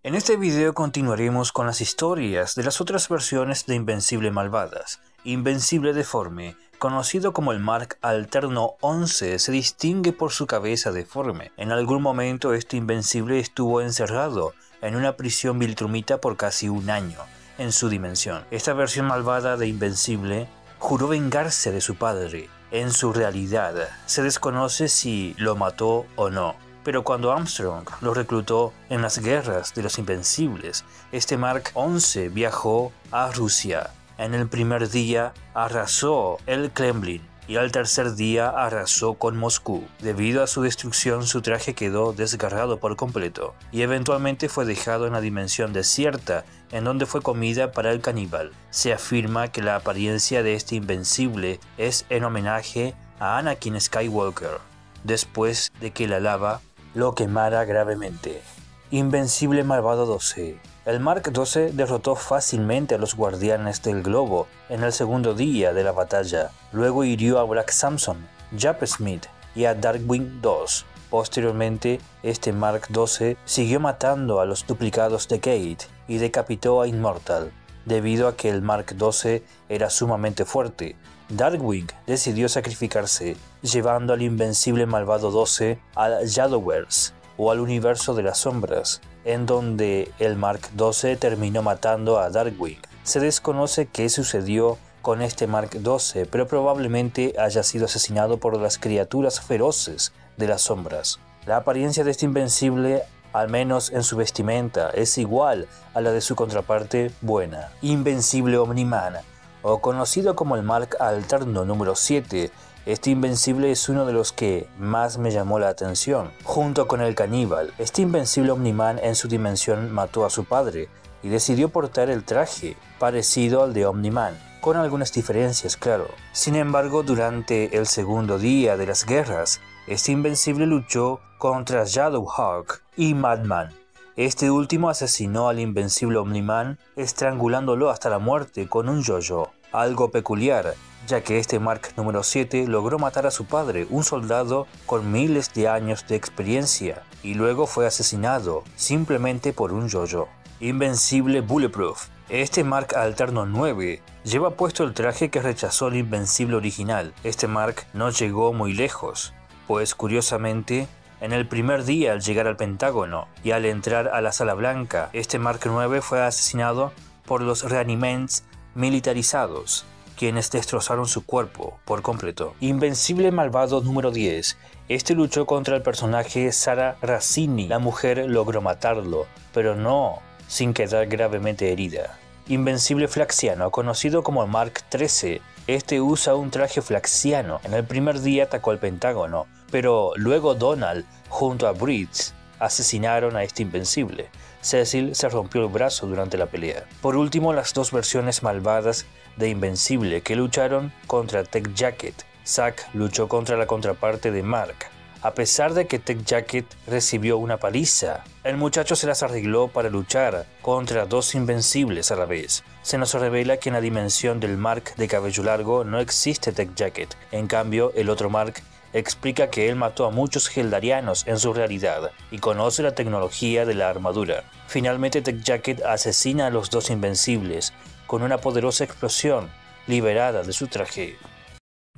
En este video continuaremos con las historias de las otras versiones de Invencible malvadas. Invencible deforme, conocido como el Mark Alterno 11, se distingue por su cabeza deforme. En algún momento este Invencible estuvo encerrado en una prisión viltrumita por casi un año en su dimensión. Esta versión malvada de Invencible juró vengarse de su padre. En su realidad, se desconoce si lo mató o no. Pero cuando Armstrong lo reclutó en las guerras de los Invencibles, este Mark 11 viajó a Rusia. En el primer día arrasó el Kremlin y al tercer día arrasó con Moscú. Debido a su destrucción, su traje quedó desgarrado por completo y eventualmente fue dejado en la dimensión desierta, en donde fue comida para el caníbal. Se afirma que la apariencia de este Invencible es en homenaje a Anakin Skywalker, después de que la lava lo quemara gravemente. Invencible malvado 12. El Mark 12 derrotó fácilmente a los guardianes del globo en el segundo día de la batalla. Luego hirió a Black Samson, Jap Smith y a Darkwing 2. Posteriormente, este Mark 12 siguió matando a los duplicados de Kate y decapitó a Immortal. Debido a que el Mark 12 era sumamente fuerte, Darkwing decidió sacrificarse, llevando al Invencible malvado 12 al Shadowverse, o al universo de las sombras, en donde el Mark 12 terminó matando a Darkwing. Se desconoce qué sucedió con este Mark 12, pero probablemente haya sido asesinado por las criaturas feroces de las sombras. La apariencia de este Invencible, al menos en su vestimenta, es igual a la de su contraparte buena. Invencible Omni-Man, o conocido como el Mark Alterno número 7, este Invencible es uno de los que más me llamó la atención. Junto con el caníbal, este Invencible Omni-Man en su dimensión mató a su padre y decidió portar el traje parecido al de Omni-Man, con algunas diferencias, claro. Sin embargo, durante el segundo día de las guerras, este Invencible luchó contra Shadowhawk y Madman. Este último asesinó al Invencible Omni-Man, estrangulándolo hasta la muerte con un yo-yo. Algo peculiar, ya que este Mark número 7 logró matar a su padre, un soldado con miles de años de experiencia, y luego fue asesinado simplemente por un yo-yo. Invencible Bulletproof. Este Mark Alterno 9 lleva puesto el traje que rechazó el Invencible original. Este Mark no llegó muy lejos, pues curiosamente, en el primer día al llegar al Pentágono y al entrar a la Sala Blanca, este Mark 9 fue asesinado por los Reanimants militarizados, quienes destrozaron su cuerpo por completo. Invencible malvado número 10. Este luchó contra el personaje Sarah Razzini. La mujer logró matarlo, pero no sin quedar gravemente herida. Invencible Flaxiano, conocido como Mark 13. Este usa un traje flaxiano. En el primer día atacó al Pentágono, pero luego Donald, junto a Bridge, asesinaron a este Invencible. Cecil se rompió el brazo durante la pelea. Por último, las dos versiones malvadas de Invencible que lucharon contra Tech Jacket. Zack luchó contra la contraparte de Mark. A pesar de que Tech Jacket recibió una paliza, el muchacho se las arregló para luchar contra dos Invencibles a la vez. Se nos revela que en la dimensión del Mark de cabello largo no existe Tech Jacket. En cambio, el otro Mark explica que él mató a muchos Eldarianos en su realidad y conoce la tecnología de la armadura. Finalmente, Tech Jacket asesina a los dos Invencibles con una poderosa explosión liberada de su traje.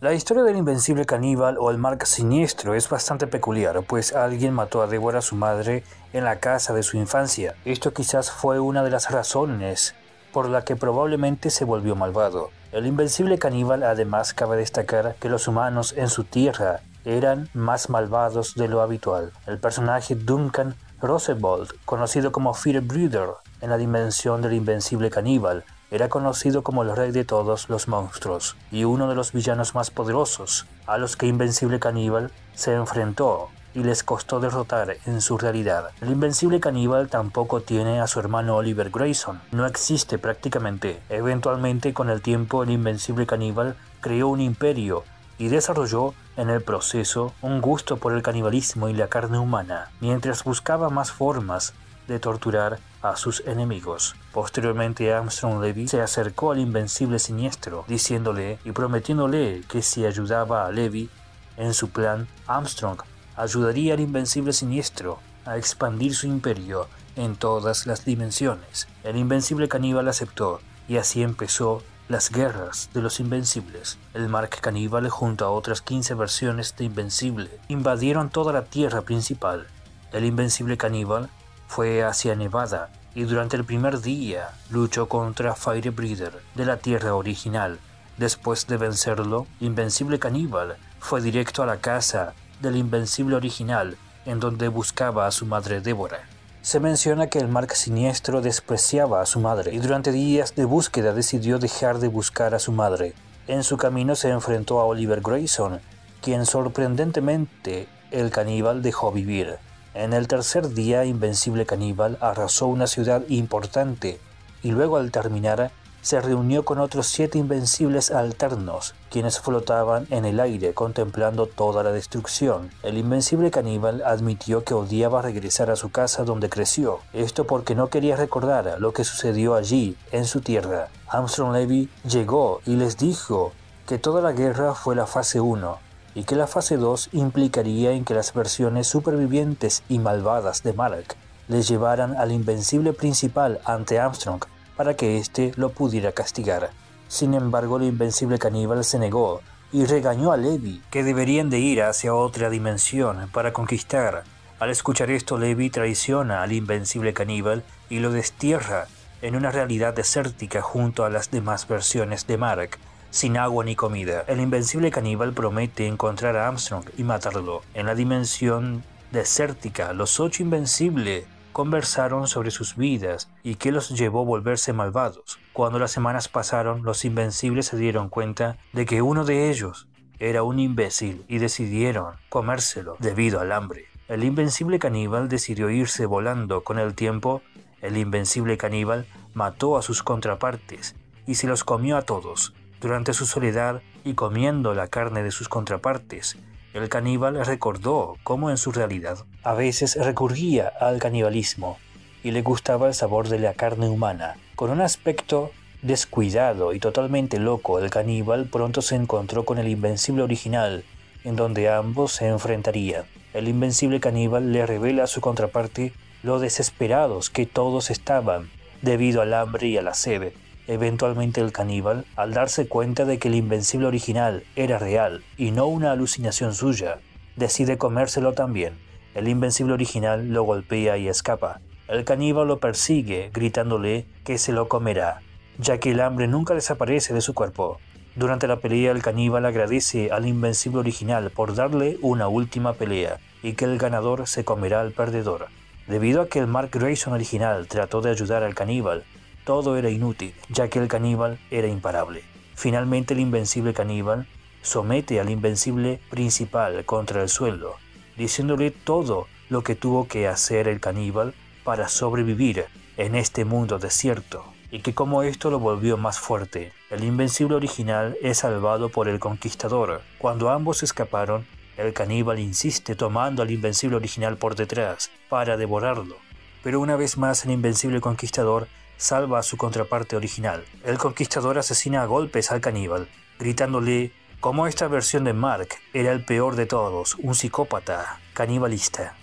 La historia del Invencible Caníbal o el Mark Siniestro es bastante peculiar, pues alguien mató a Deborah, su madre, en la casa de su infancia. Esto quizás fue una de las razones por la que probablemente se volvió malvado. El Invencible Caníbal, además, cabe destacar que los humanos en su tierra eran más malvados de lo habitual. El personaje Duncan Roosevelt, conocido como Fear Breeder en la dimensión del Invencible Caníbal, era conocido como el rey de todos los monstruos y uno de los villanos más poderosos a los que Invencible Caníbal se enfrentó y les costó derrotar en su realidad. El Invencible Caníbal tampoco tiene a su hermano Oliver Grayson, no existe prácticamente. Eventualmente, con el tiempo, el Invencible Caníbal creó un imperio y desarrolló en el proceso un gusto por el canibalismo y la carne humana, mientras buscaba más formas de torturar a sus enemigos. Posteriormente, Armstrong Levy se acercó al Invencible Siniestro, diciéndole y prometiéndole que si ayudaba a Levy en su plan, Armstrong ayudaría al Invencible Siniestro a expandir su imperio en todas las dimensiones. El Invencible Caníbal aceptó, y así empezó las guerras de los Invencibles. El Mark Caníbal, junto a otras 15 versiones de Invencible, invadieron toda la Tierra principal. El Invencible Caníbal fue hacia Nevada y durante el primer día luchó contra Firebreather de la Tierra original. Después de vencerlo, Invencible Caníbal fue directo a la casa del Invencible original, en donde buscaba a su madre Débora. Se menciona que el Mark Siniestro despreciaba a su madre y durante días de búsqueda decidió dejar de buscar a su madre. En su camino se enfrentó a Oliver Grayson, quien sorprendentemente el caníbal dejó vivir. En el tercer día, Invencible Caníbal arrasó una ciudad importante y luego al terminar se reunió con otros 7 invencibles alternos, quienes flotaban en el aire contemplando toda la destrucción. El Invencible Caníbal admitió que odiaba regresar a su casa donde creció, esto porque no quería recordar lo que sucedió allí, en su tierra. Armstrong Levy llegó y les dijo que toda la guerra fue la fase 1, y que la fase 2 implicaría en que las versiones supervivientes y malvadas de Mark les llevaran al Invencible principal ante Armstrong, para que éste lo pudiera castigar. Sin embargo, el Invencible Caníbal se negó y regañó a Levy que deberían de ir hacia otra dimensión para conquistar. Al escuchar esto, Levy traiciona al Invencible Caníbal y lo destierra en una realidad desértica junto a las demás versiones de Mark, sin agua ni comida. El Invencible Caníbal promete encontrar a Armstrong y matarlo. En la dimensión desértica, los 8 Invencibles conversaron sobre sus vidas y qué los llevó a volverse malvados. Cuando las semanas pasaron, los Invencibles se dieron cuenta de que uno de ellos era un imbécil y decidieron comérselo debido al hambre. El Invencible Caníbal decidió irse volando. Con el tiempo, el Invencible Caníbal mató a sus contrapartes y se los comió a todos. Durante su soledad y comiendo la carne de sus contrapartes, el caníbal recordó cómo en su realidad a veces recurría al canibalismo y le gustaba el sabor de la carne humana. Con un aspecto descuidado y totalmente loco, el caníbal pronto se encontró con el Invencible original, en donde ambos se enfrentarían. El Invencible Caníbal le revela a su contraparte lo desesperados que todos estaban debido al hambre y a la sed. Eventualmente el caníbal, al darse cuenta de que el Invencible original era real y no una alucinación suya, decide comérselo también. El Invencible original lo golpea y escapa. El caníbal lo persigue, gritándole que se lo comerá, ya que el hambre nunca desaparece de su cuerpo. Durante la pelea, el caníbal agradece al Invencible original por darle una última pelea y que el ganador se comerá al perdedor. Debido a que el Mark Grayson original trató de ayudar al caníbal, todo era inútil, ya que el caníbal era imparable. Finalmente el Invencible Caníbal somete al Invencible principal contra el suelo, diciéndole todo lo que tuvo que hacer el caníbal para sobrevivir en este mundo desierto, y que como esto lo volvió más fuerte. El Invencible original es salvado por el Conquistador. Cuando ambos escaparon, el caníbal insiste tomando al Invencible original por detrás para devorarlo. Pero una vez más el Invencible Conquistador salva a su contraparte original. El Conquistador asesina a golpes al caníbal, gritándole cómo esta versión de Mark era el peor de todos, un psicópata canibalista.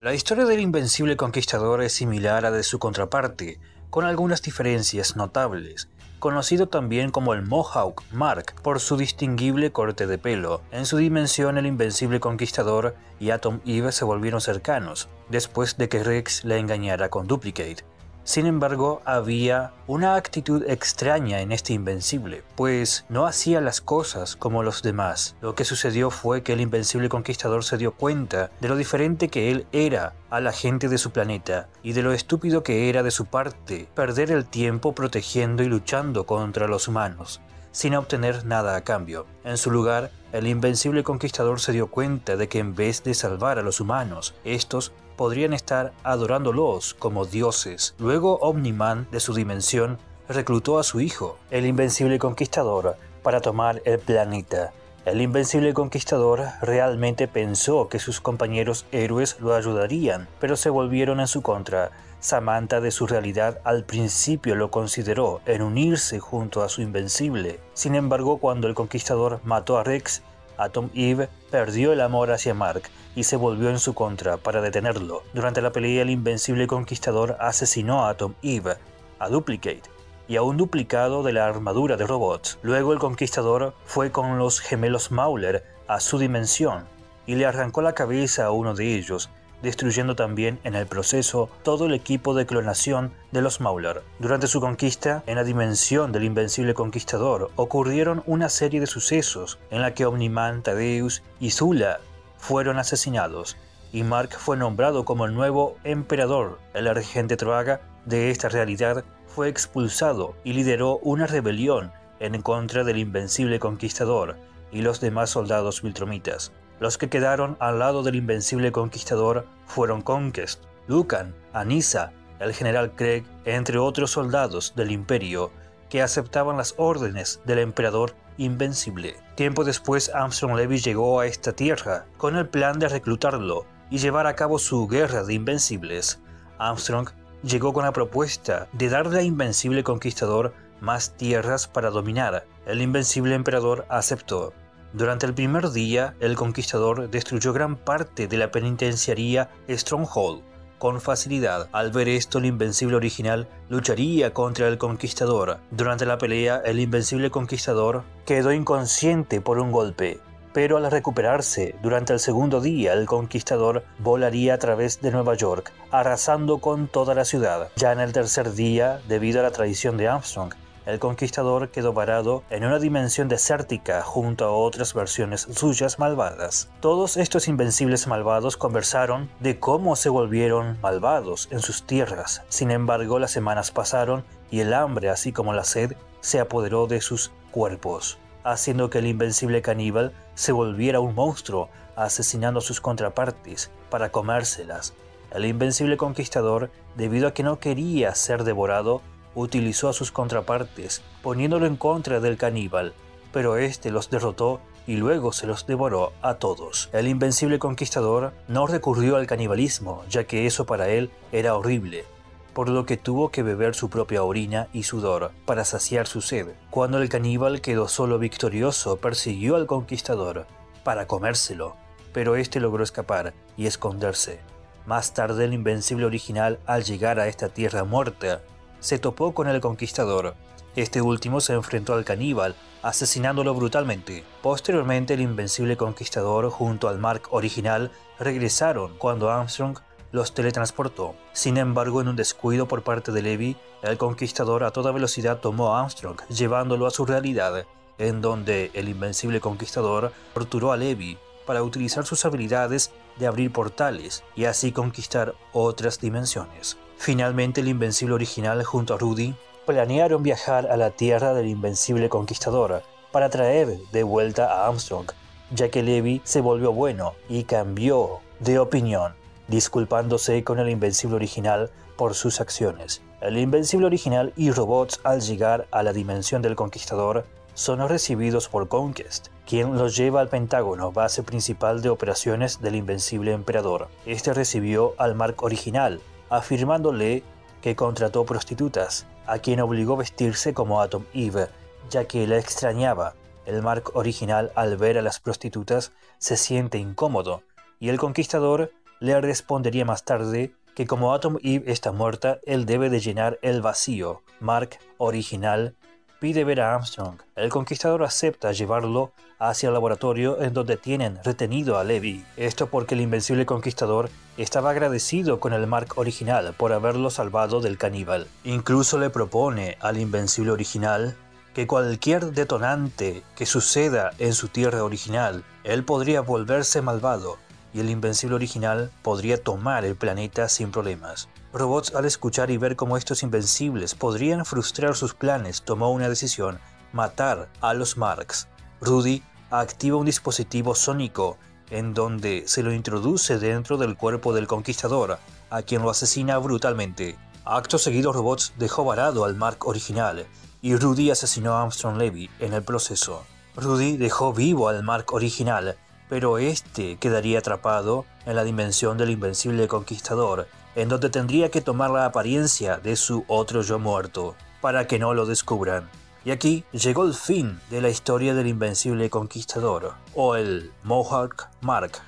La historia del Invencible Conquistador es similar a la de su contraparte, con algunas diferencias notables. Conocido también como el Mohawk Mark por su distinguible corte de pelo. En su dimensión, el Invencible Conquistador y Atom Eve se volvieron cercanos, después de que Rex le engañara con Duplicate. Sin embargo, había una actitud extraña en este Invencible, pues no hacía las cosas como los demás. Lo que sucedió fue que el Invencible Conquistador se dio cuenta de lo diferente que él era a la gente de su planeta y de lo estúpido que era de su parte perder el tiempo protegiendo y luchando contra los humanos, sin obtener nada a cambio. En su lugar, el Invencible Conquistador se dio cuenta de que en vez de salvar a los humanos, estos podrían estar adorándolos como dioses. Luego Omni-Man, de su dimensión, reclutó a su hijo, el Invencible Conquistador, para tomar el planeta. El Invencible Conquistador realmente pensó que sus compañeros héroes lo ayudarían, pero se volvieron en su contra. Samantha, de su realidad, al principio lo consideró en unirse junto a su Invencible. Sin embargo, cuando el Conquistador mató a Rex, Atom Eve perdió el amor hacia Mark y se volvió en su contra para detenerlo. Durante la pelea, el invencible conquistador asesinó a Atom Eve, a Duplicate y a un duplicado de la armadura de robots. Luego el conquistador fue con los gemelos Mauler a su dimensión y le arrancó la cabeza a uno de ellos, destruyendo también en el proceso todo el equipo de clonación de los Mauler. Durante su conquista, en la dimensión del invencible conquistador, ocurrieron una serie de sucesos en la que Omniman, Thaddeus y Zula fueron asesinados, y Mark fue nombrado como el nuevo emperador. El regente Troaga de esta realidad fue expulsado y lideró una rebelión en contra del invencible conquistador y los demás soldados viltromitas. Los que quedaron al lado del invencible conquistador fueron Conquest, Lucan, Anissa, el general Craig, entre otros soldados del Imperio que aceptaban las órdenes del emperador invencible. Tiempo después, Armstrong Levy llegó a esta tierra con el plan de reclutarlo y llevar a cabo su guerra de invencibles. Armstrong llegó con la propuesta de darle al invencible conquistador más tierras para dominar. El invencible emperador aceptó. Durante el primer día, el conquistador destruyó gran parte de la penitenciaría Stronghold con facilidad. Al ver esto, el invencible original lucharía contra el conquistador. Durante la pelea, el invencible conquistador quedó inconsciente por un golpe, pero al recuperarse, durante el segundo día, el conquistador volaría a través de Nueva York, arrasando con toda la ciudad. Ya en el tercer día, debido a la traición de Armstrong, el conquistador quedó varado en una dimensión desértica junto a otras versiones suyas malvadas. Todos estos invencibles malvados conversaron de cómo se volvieron malvados en sus tierras. Sin embargo, las semanas pasaron y el hambre, así como la sed, se apoderó de sus cuerpos, haciendo que el invencible caníbal se volviera un monstruo, asesinando a sus contrapartes para comérselas. El invencible conquistador, debido a que no quería ser devorado, utilizó a sus contrapartes, poniéndolo en contra del caníbal, pero este los derrotó y luego se los devoró a todos. El invencible conquistador no recurrió al canibalismo, ya que eso para él era horrible, por lo que tuvo que beber su propia orina y sudor para saciar su sed. Cuando el caníbal quedó solo victorioso, persiguió al conquistador para comérselo, pero este logró escapar y esconderse. Más tarde, el invencible original, al llegar a esta tierra muerta, se topó con el conquistador. Este último se enfrentó al caníbal, asesinándolo brutalmente. Posteriormente, el invencible conquistador junto al Mark original regresaron cuando Armstrong los teletransportó. Sin embargo, en un descuido por parte de Levy, el conquistador a toda velocidad tomó a Armstrong, llevándolo a su realidad, en donde el invencible conquistador torturó a Levy para utilizar sus habilidades de abrir portales y así conquistar otras dimensiones. Finalmente, el invencible original junto a Rudy planearon viajar a la tierra del invencible conquistador para traer de vuelta a Armstrong, ya que Levy se volvió bueno y cambió de opinión, disculpándose con el invencible original por sus acciones. El invencible original y robots, al llegar a la dimensión del conquistador, son recibidos por Conquest, quien los lleva al Pentágono, base principal de operaciones del invencible emperador. Este recibió al Mark original, afirmándole que contrató prostitutas, a quien obligó a vestirse como Atom Eve, ya que la extrañaba. El Mark original, al ver a las prostitutas, se siente incómodo, y el conquistador le respondería más tarde que como Atom Eve está muerta, él debe de llenar el vacío. Mark original pide ver a Armstrong. El conquistador acepta llevarlo hacia el laboratorio en donde tienen retenido a Levy. Esto porque el invencible conquistador estaba agradecido con el Mark original por haberlo salvado del caníbal. Incluso le propone al invencible original que cualquier detonante que suceda en su tierra original, él podría volverse malvado y el invencible original podría tomar el planeta sin problemas. Robots, al escuchar y ver cómo estos invencibles podrían frustrar sus planes, tomó una decisión: matar a los Marks. Rudy activa un dispositivo sónico en donde se lo introduce dentro del cuerpo del conquistador, a quien lo asesina brutalmente. Acto seguido, Robots dejó varado al Mark original y Rudy asesinó a Armstrong Levy en el proceso. Rudy dejó vivo al Mark original, pero este quedaría atrapado en la dimensión del invencible conquistador, en donde tendría que tomar la apariencia de su otro yo muerto, para que no lo descubran. Y aquí llegó el fin de la historia del Invencible Conquistador, o el Mohawk Mark.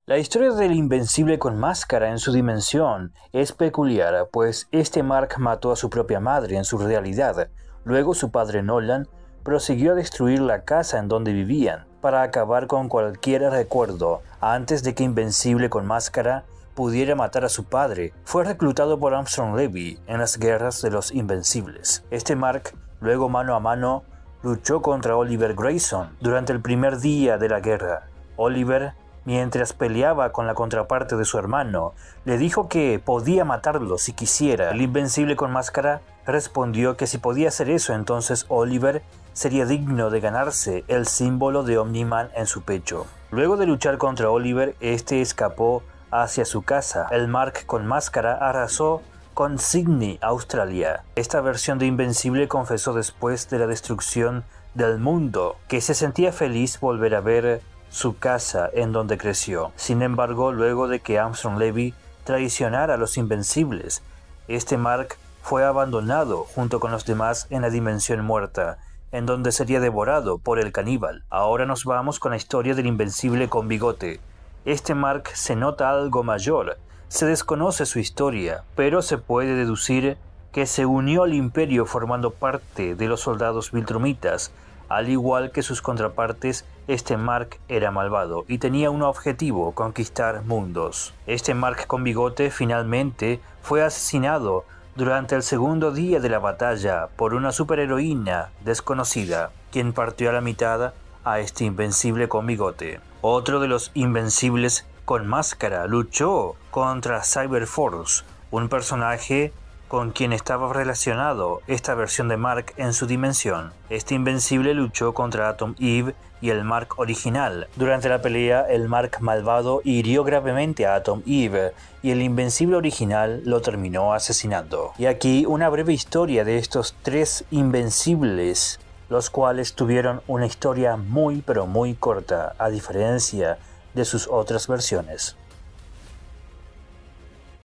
La historia del Invencible con máscara en su dimensión es peculiar, pues este Mark mató a su propia madre en su realidad. Luego su padre Nolan prosiguió a destruir la casa en donde vivían, para acabar con cualquier recuerdo, antes de que Invencible con máscara pudiera matar a su padre. Fue reclutado por Armstrong Levy en las guerras de los Invencibles. Este Mark, luego mano a mano, luchó contra Oliver Grayson durante el primer día de la guerra. Oliver, mientras peleaba con la contraparte de su hermano, le dijo que podía matarlo si quisiera. El Invencible con máscara respondió que si podía hacer eso, entonces Oliver sería digno de ganarse el símbolo de Omni-Man en su pecho. Luego de luchar contra Oliver, este escapó hacia su casa. El Mark con máscara arrasó con Sydney, Australia. Esta versión de Invencible confesó después de la destrucción del mundo que se sentía feliz volver a ver su casa en donde creció. Sin embargo, luego de que Armstrong Levy traicionara a los Invencibles, este Mark fue abandonado junto con los demás en la dimensión muerta, en donde sería devorado por el caníbal. Ahora nos vamos con la historia del Invencible con bigote. Este Mark se nota algo mayor, se desconoce su historia, pero se puede deducir que se unió al Imperio formando parte de los soldados viltrumitas. Al igual que sus contrapartes, este Mark era malvado y tenía un objetivo: conquistar mundos. Este Mark con bigote finalmente fue asesinado durante el segundo día de la batalla por una superheroína desconocida, quien partió a la mitad a este Invencible con bigote. Otro de los Invencibles con máscara luchó contra Cyberforce, un personaje con quien estaba relacionado esta versión de Mark en su dimensión. Este Invencible luchó contra Atom Eve y el Mark original. Durante la pelea, el Mark malvado hirió gravemente a Atom Eve y el Invencible original lo terminó asesinando. Y aquí una breve historia de estos tres Invencibles, los cuales tuvieron una historia muy pero muy corta, a diferencia de sus otras versiones.